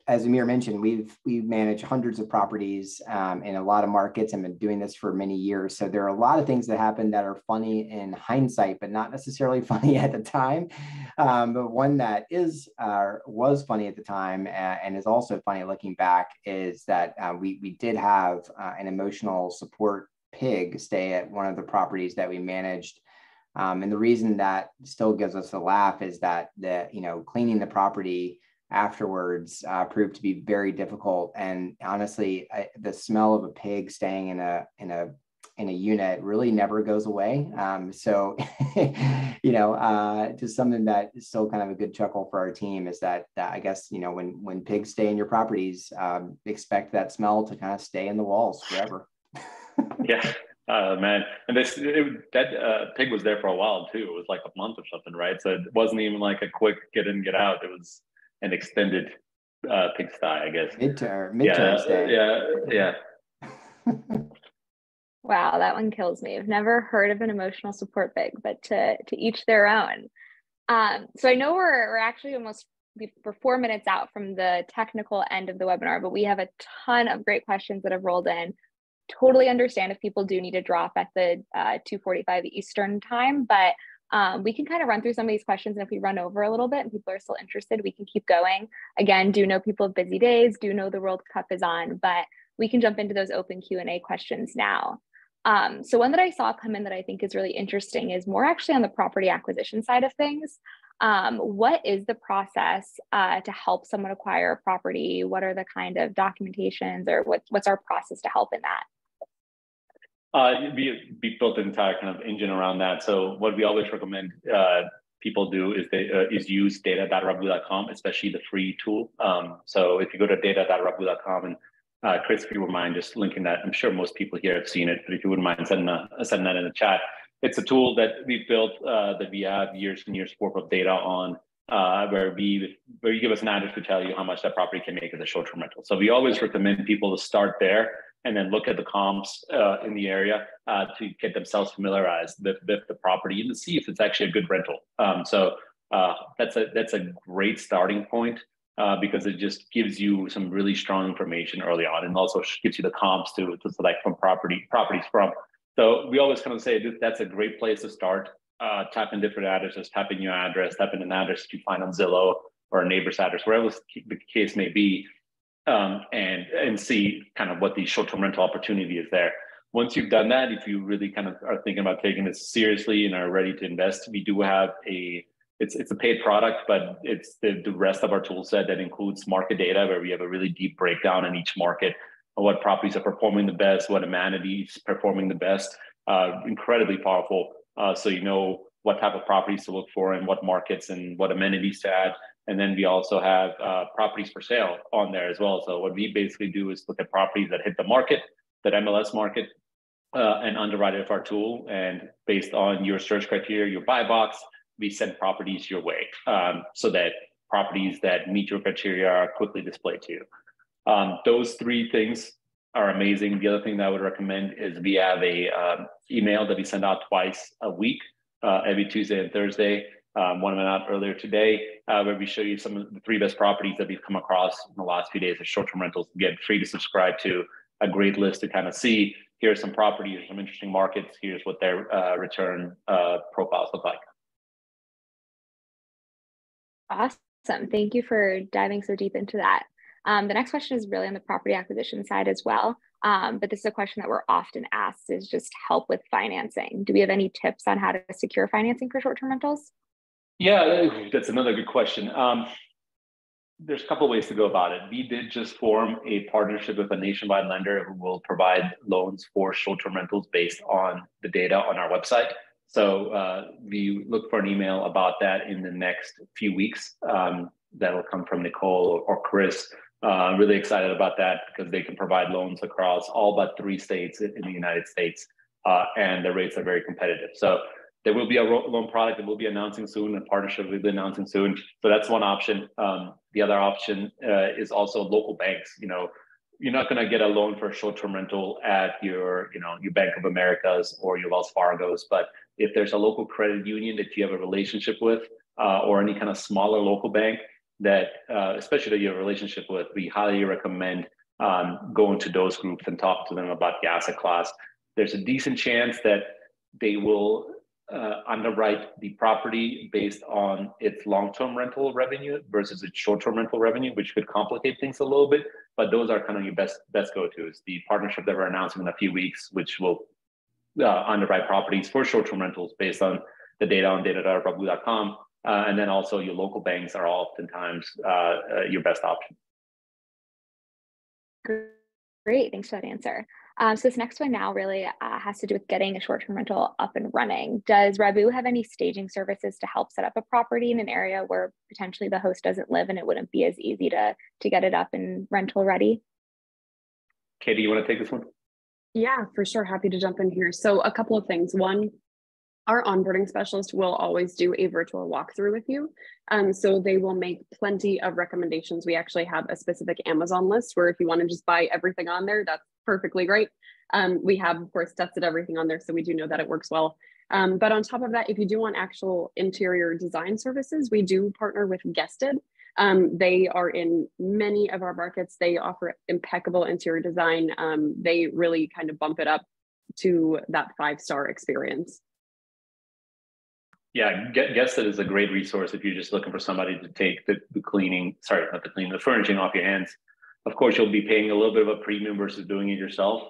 As Amir mentioned, we've managed hundreds of properties in a lot of markets and been doing this for many years. So there are a lot of things that happen that are funny in hindsight, but not necessarily funny at the time. But one that was funny at the time and is also funny looking back is that we did have an emotional support pig stay at one of the properties that we managed. And the reason that still gives us a laugh is that cleaning the property afterwards proved to be very difficult. And honestly, the smell of a pig staying in a unit really never goes away. So, just something that is still kind of a good chuckle for our team is that I guess, when pigs stay in your properties, expect that smell to kind of stay in the walls forever. Yeah. Man, and that pig was there for a while too. It was like a month or something, right? So it wasn't even like a quick get in, get out. It was an extended pigsty, I guess. Midterm stay. Yeah. Wow, that one kills me. I've never heard of an emotional support pig, but to each their own. So I know we're actually we're 4 minutes out from the technical end of the webinar, but we have a ton of great questions that have rolled in. Totally understand if people do need to drop at the 2:45 Eastern time, but we can kind of run through some of these questions. And if we run over a little bit and people are still interested, we can keep going. Again, do know people have busy days, do know the World Cup is on, but we can jump into those open Q&A questions now. So one that I saw come in that I think is really interesting is more actually on the property acquisition side of things. What is the process to help someone acquire a property? What are the kind of documentations, or what's our process to help in that? We built an entire kind of engine around that. So what we always recommend people do is use data.rabu.com, especially the free tool. So if you go to data.rabu.com, and Chris, if you wouldn't mind just linking that, I'm sure most people here have seen it, but if you wouldn't mind sending that in the chat. It's a tool that we've built that we have years and years worth of data on, where you give us an address to tell you how much that property can make as a short-term rental. So we always recommend people to start there and then look at the comps in the area to get themselves familiarized with the property and to see if it's actually a good rental. So that's a great starting point because it just gives you some really strong information early on, and also gives you the comps to select from properties from. So we always kind of say that's a great place to start. Type in different addresses, type in your address, type in an address that you find on Zillow or a neighbor's address, wherever the case may be, and see kind of what the short-term rental opportunity is there. Once you've done that, if you really kind of are thinking about taking this seriously and are ready to invest, we do have it's a paid product, but it's the rest of our tool set that includes market data, where we have a really deep breakdown in each market of what properties are performing the best, what amenities performing the best. Incredibly powerful. So you know what type of properties to look for and what markets and what amenities to add. And then we also have properties for sale on there as well. So what we basically do is look at properties that hit the market, that MLS market, and underwrite it with our tool. And based on your search criteria, your buy box, we send properties your way, so that properties that meet your criteria are quickly displayed to you. Those three things are amazing. The other thing that I would recommend is we have a email that we send out twice a week, every Tuesday and Thursday. One went out earlier today, where we show you some of the 3 best properties that we've come across in the last few days of short-term rentals. Get free to subscribe to a great list to kind of see, here's some properties, some interesting markets, here's what their return profiles look like. Awesome. Thank you for diving so deep into that. The next question is really on the property acquisition side as well. But this is a question that we're often asked, is just help with financing. Do we have any tips on how to secure financing for short-term rentals? Yeah, that's another good question. There's a couple of ways to go about it. We did just form a partnership with a nationwide lender who will provide loans for short-term rentals based on the data on our website. So we look for an email about that in the next few weeks. That'll come from Nicole or Chris. Really excited about that because they can provide loans across all but 3 states in the United States, and the rates are very competitive. So there will be a loan product that we'll be announcing soon, a partnership we'll be announcing soon. So that's one option. The other option is also local banks. You know, you're not going to get a loan for a short-term rental at your Bank of Americas or your Wells Fargos, but if there's a local credit union that you have a relationship with, or any kind of smaller local bank that, especially that you have a relationship with, we highly recommend going to those groups and talk to them about the asset class. There's a decent chance that they will underwrite the property based on its long-term rental revenue versus its short-term rental revenue, which could complicate things a little bit. But those are kind of your best go-tos. The partnership that we're announcing in a few weeks, which will underwrite properties for short-term rentals based on the data on data.rabu.com, and then also your local banks are oftentimes your best option. Great, thanks for that answer. So this next one now really has to do with getting a short-term rental up and running. Does Rabu have any staging services to help set up a property in an area where potentially the host doesn't live and it wouldn't be as easy to get it up and rental ready? Katie, you want to take this one? Yeah, for sure. Happy to jump in here. So a couple of things. One, our onboarding specialist will always do a virtual walkthrough with you. So they will make plenty of recommendations. We actually have a specific Amazon list where if you want to just buy everything on there, that's perfectly great. We have, of course, tested everything on there, so we do know that it works well. But on top of that, if you do want actual interior design services, we do partner with Guested. They are in many of our markets. They offer impeccable interior design. They really kind of bump it up to that 5-star experience. Yeah, Guested is a great resource if you're just looking for somebody to take the furnishing off your hands. Of course, you'll be paying a little bit of a premium versus doing it yourself.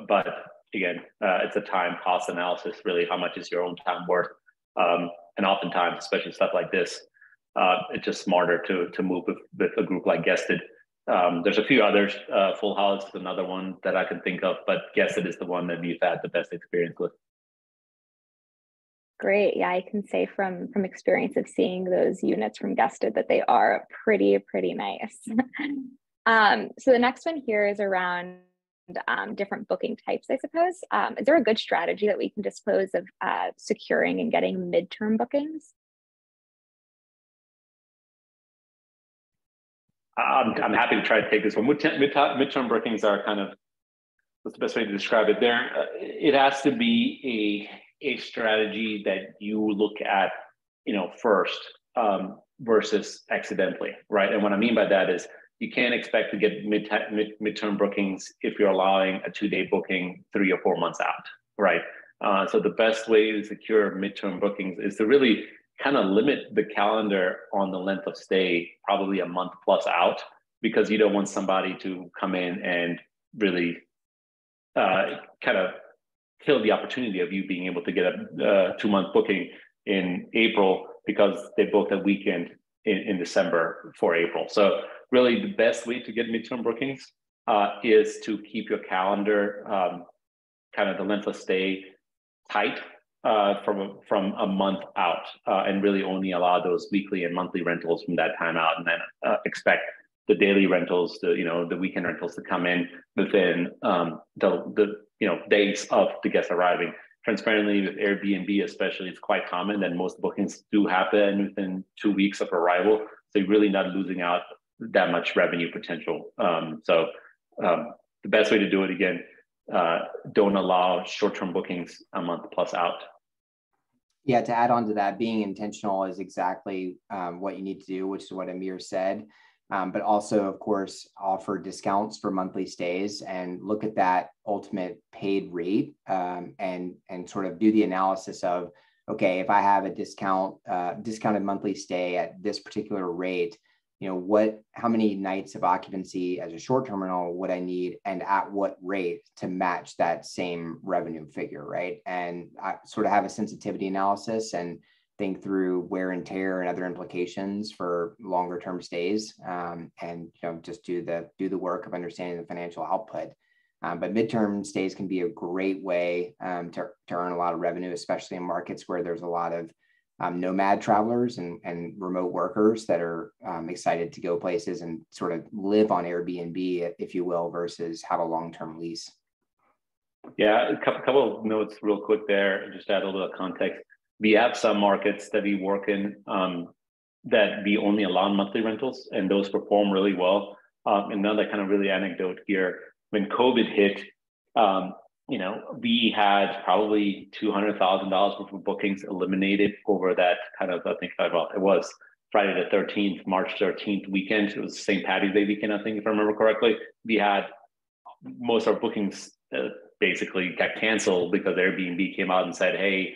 But again, it's a time cost analysis, really, how much is your own time worth? And oftentimes, especially stuff like this, it's just smarter to move with a group like Guested. There's a few others. Full House is another one that I can think of, but Guested is the one that we've had the best experience with. Great. Yeah, I can say from experience of seeing those units from Guested that they are pretty nice. So the next one here is around different booking types, I suppose. Is there a good strategy that we can disclose of securing and getting midterm bookings? I'm happy to try to take this one. Midterm bookings are kind of, what's the best way to describe it? It has to be a strategy that you look at, first, versus accidentally, right? And what I mean by that is you can't expect to get midterm bookings if you're allowing a 2-day booking 3 or 4 months out, Right. So the best way to secure midterm bookings is to really kind of limit the calendar on the length of stay, probably a month plus out, because you don't want somebody to come in and really kind of kill the opportunity of you being able to get a 2-month booking in April because they booked a weekend in December for April. So really the best way to get midterm bookings is to keep your calendar kind of the length of stay tight from a month out and really only allow those weekly and monthly rentals from that time out, and then expect the daily rentals to, the weekend rentals to come in within the days of the guests arriving. Transparently, with Airbnb especially, it's quite common that most bookings do happen within 2 weeks of arrival. So you're really not losing out that much revenue potential. So the best way to do it, again, don't allow short-term bookings a month plus out. Yeah, to add on to that, being intentional is exactly what you need to do, which is what Amir said. But also, of course, offer discounts for monthly stays and look at that ultimate paid rate and sort of do the analysis of, okay, if I have a discounted monthly stay at this particular rate, how many nights of occupancy as a short-term rental would I need and at what rate to match that same revenue figure, right? And I sort of have a sensitivity analysis and think through wear and tear and other implications for longer term stays, and just do the work of understanding the financial output. But midterm stays can be a great way to earn a lot of revenue, especially in markets where there's a lot of nomad travelers and remote workers that are excited to go places and sort of live on Airbnb, if you will, versus have a long-term lease. Yeah, a couple of notes real quick there, just to add a little context. We have some markets that we work in that we only allow monthly rentals, and those perform really well. Another kind of really anecdote here, when COVID hit, we had probably $200,000 worth of bookings eliminated over that kind of, I think, it was Friday the 13th, March 13th weekend. It was St. Patty's Day weekend, I think, if I remember correctly. We had most of our bookings basically got canceled because Airbnb came out and said, hey,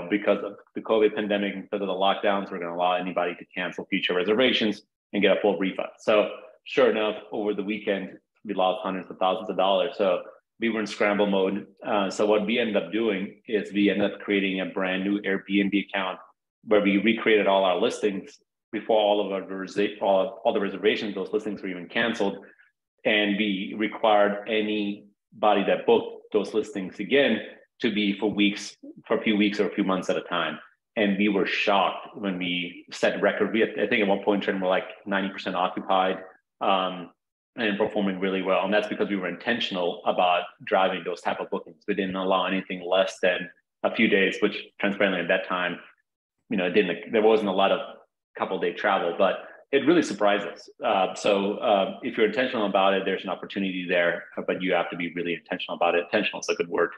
because of the COVID pandemic, because of the lockdowns, we're going to allow anybody to cancel future reservations and get a full refund. So sure enough, over the weekend, we lost hundreds of thousands of dollars. So we were in scramble mode. So what we ended up doing is we ended up creating a brand new Airbnb account where we recreated all our listings before all the reservations, those listings were even canceled. And we required anybody that booked those listings again to be for a few weeks or a few months at a time. And we were shocked when we set record. I think at one point in we're like 90% occupied and performing really well. And that's because we were intentional about driving those type of bookings. We didn't allow anything less than a few days, which transparently at that time, there wasn't a lot of couple-day travel, but it really surprised us. So if you're intentional about it, there's an opportunity there, but you have to be really intentional about it. Intentional is a good word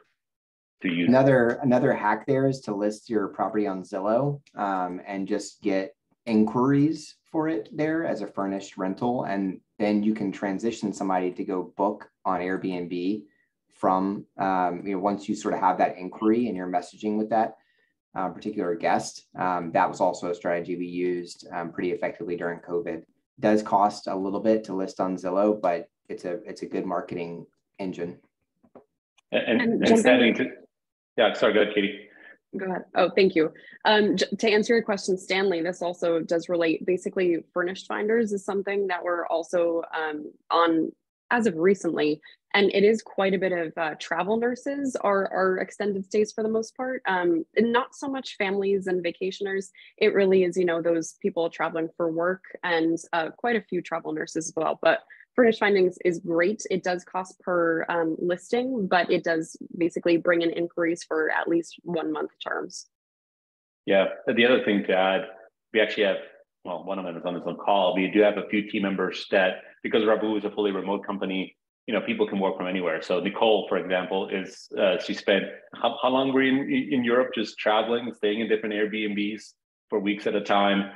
to use. Another hack there is to list your property on Zillow and just get inquiries for it there as a furnished rental, and then you can transition somebody to go book on Airbnb from once you sort of have that inquiry and you're messaging with that particular guest. That was also a strategy we used pretty effectively during COVID. It does cost a little bit to list on Zillow, but it's a good marketing engine. And yeah, sorry, go ahead, Katie. Go ahead. Oh, thank you. To answer your question, Stanley, this also does relate. Basically, furnished finders is something that we're also on as of recently, and it is quite a bit of travel nurses are extended stays for the most part, and not so much families and vacationers. It really is, those people traveling for work, and quite a few travel nurses as well. But furnished findings is great. It does cost per listing, but it does basically bring in inquiries for at least 1 month terms. Yeah, the other thing to add, we actually have, one of them is on his own call. We do have a few team members that, because Rabbu is a fully remote company, people can work from anywhere. So Nicole, for example, she spent, how long were you in Europe, just traveling, staying in different Airbnbs for weeks at a time?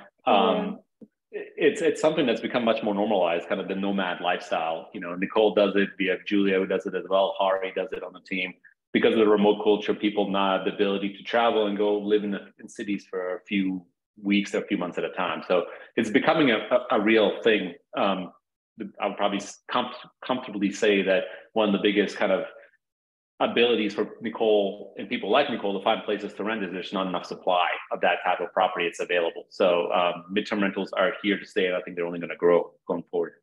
It's something that's become much more normalized, kind of the nomad lifestyle. Nicole does it. We have Julia who does it as well. Hari does it on the team. because of the remote culture, people now have the ability to travel and go live in cities for a few weeks or a few months at a time. So it's becoming a real thing. I would probably comfortably say that one of the biggest kind of abilities for Nicole and people like Nicole to find places to rent is there's not enough supply of that type of property that's available. So midterm rentals are here to stay, and I think they're only going to grow going forward.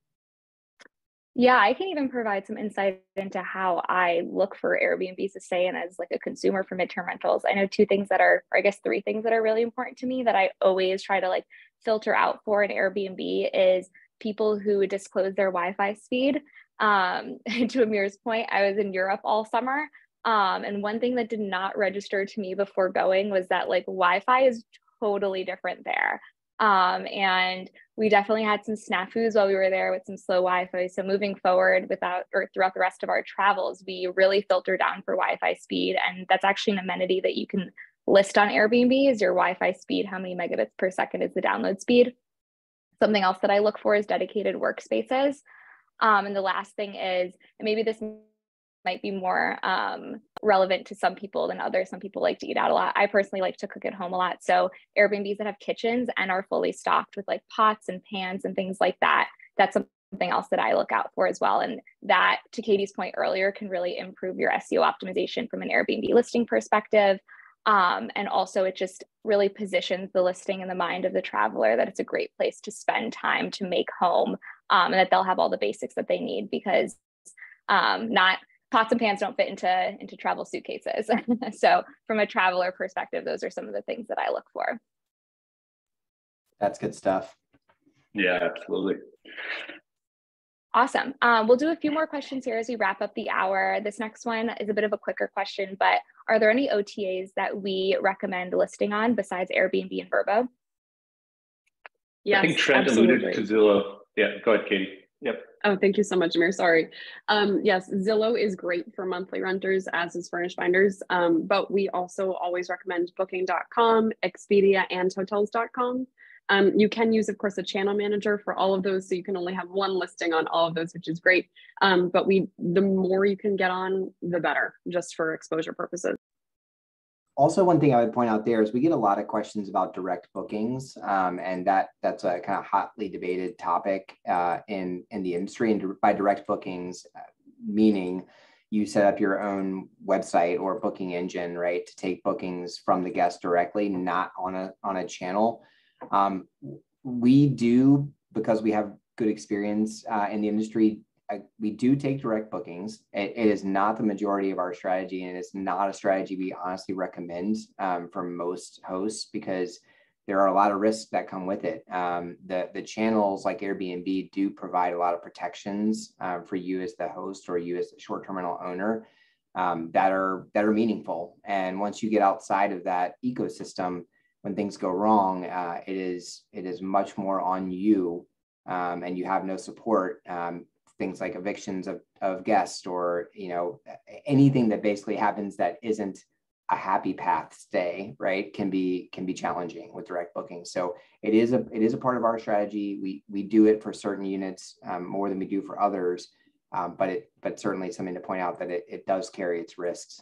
Yeah, I can even provide some insight into how I look for Airbnbs to stay in as like a consumer for midterm rentals. I know two things that are, or I guess three things that are really important to me that I always try to like filter out for an Airbnb is people who disclose their Wi-Fi speed. To Amir's point, I was in Europe all summer. And one thing that did not register to me before going was that like Wi-Fi is totally different there. And we definitely had some snafus while we were there with some slow Wi-Fi. So moving forward throughout the rest of our travels, we really filter down for Wi-Fi speed. And that's actually an amenity that you can list on Airbnb is your Wi-Fi speed. How many megabits per second is the download speed? Something else that I look for is dedicated workspaces. And the last thing is, and maybe this might be more relevant to some people than others. Some people like to eat out a lot. I personally like to cook at home a lot. So Airbnbs that have kitchens and are fully stocked with like pots and pans and things like that, that's something else that I look out for as well. And that, to Katie's point earlier, can really improve your SEO optimization from an Airbnb listing perspective. And also it just really positions the listing in the mind of the traveler that it's a great place to spend time to make home, and that they'll have all the basics that they need, because not pots and pans don't fit into travel suitcases. So from a traveler perspective, those are some of the things that I look for. That's good stuff. Yeah, absolutely. Awesome. We'll do a few more questions here as we wrap up the hour. This next one is a bit of a quicker question, but are there any OTAs that we recommend listing on besides Airbnb and Vrbo? Yes, I think Trent absolutely. alluded to Zillow. Yeah, go ahead, Katie. Yep. Oh, thank you so much, Amir. Sorry. Yes, Zillow is great for monthly renters, as is Furnished Finders. But we also always recommend Booking.com, Expedia, and Hotels.com. You can use, of course, a channel manager for all of those, so you can only have one listing on all of those, which is great. But the more you can get on, the better, just for exposure purposes. Also, one thing I would point out there is we get a lot of questions about direct bookings, and that's a kind of hotly debated topic in the industry. And by direct bookings, meaning you set up your own website or booking engine, right, to take bookings from the guest directly, not on a channel. We do, because we have good experience in the industry, we do take direct bookings. It is not the majority of our strategy, and it's not a strategy we honestly recommend for most hosts, because there are a lot of risks that come with it. The channels like Airbnb do provide a lot of protections for you as the host or you as the short-term rental owner that are meaningful. And once you get outside of that ecosystem, when things go wrong, it is much more on you, and you have no support. Things like evictions of guests, or anything that basically happens that isn't a happy path stay, right, can be challenging with direct booking. So it is a part of our strategy. We do it for certain units more than we do for others, but certainly something to point out that it does carry its risks.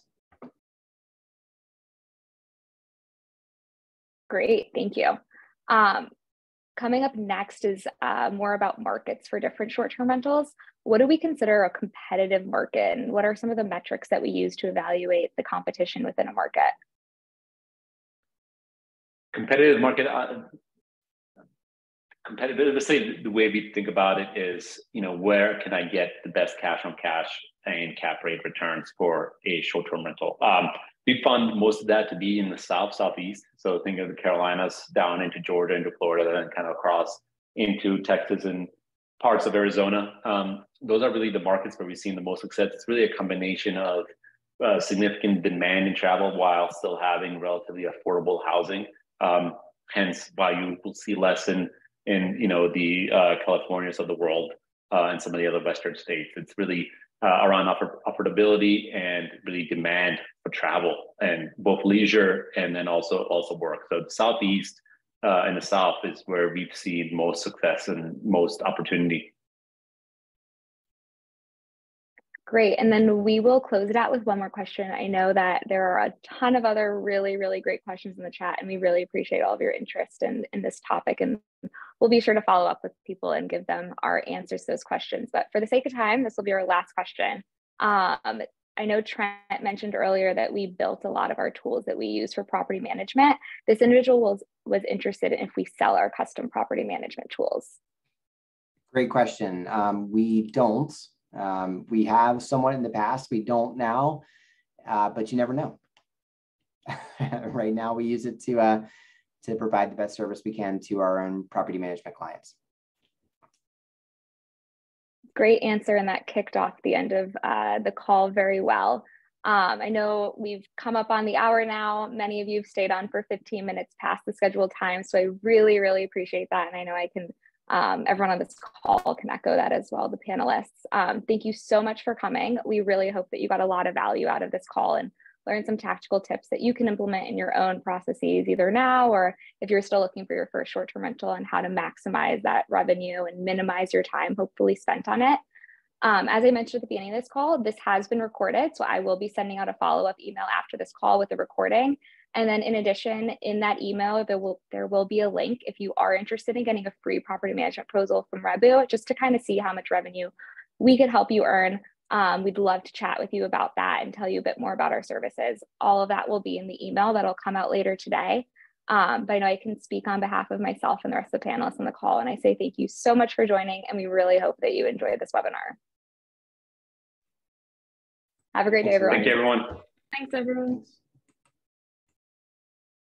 Great, thank you. Coming up next is more about markets for different short-term rentals. What do we consider a competitive market, and what are some of the metrics that we use to evaluate the competition within a market? Competitive market, let's say the way we think about it is, where can I get the best cash on cash and cap rate returns for a short-term rental? We found most of that to be in the southeast. So think of the Carolinas down into Georgia, into Florida, and kind of across into Texas and parts of Arizona. Those are really the markets where we've seen the most success. It's really a combination of significant demand in travel while still having relatively affordable housing. Hence why you will see less in the Californias of the world and some of the other Western states. It's really around affordability and really demand for travel, and both leisure and then also work. So the Southeast and the South is where we've seen most success and most opportunity. Great. And then we will close it out with one more question. I know that there are a ton of other really, really great questions in the chat, and we really appreciate all of your interest in this topic. And we'll be sure to follow up with people and give them our answers to those questions. But for the sake of time, this will be our last question. I know Trent mentioned earlier that we built a lot of our tools that we use for property management. This individual was interested in if we sell our custom property management tools. Great question. We don't. We have somewhat in the past. We don't now, but you never know. Right now, we use it to provide the best service we can to our own property management clients. Great answer, and that kicked off the end of the call very well. I know we've come up on the hour now. Many of you have stayed on for 15 minutes past the scheduled time, so I really, really appreciate that. And I know I can, everyone on this call can echo that as well, the panelists. Thank you so much for coming. We really hope that you got a lot of value out of this call and learn some tactical tips that you can implement in your own processes, either now or if you're still looking for your first short-term rental, and how to maximize that revenue and minimize your time hopefully spent on it. As I mentioned at the beginning of this call, this has been recorded, so I will be sending out a follow-up email after this call with the recording. And then in addition, in that email, there will be a link if you are interested in getting a free property management proposal from Rabu, just to kind of see how much revenue we could help you earn. We'd love to chat with you about that and tell you a bit more about our services. All of that will be in the email that'll come out later today. But I know I can speak on behalf of myself and the rest of the panelists on the call. And I say thank you so much for joining, and we really hope that you enjoyed this webinar. Have a great day, everyone. Thank you, everyone. Thanks, everyone.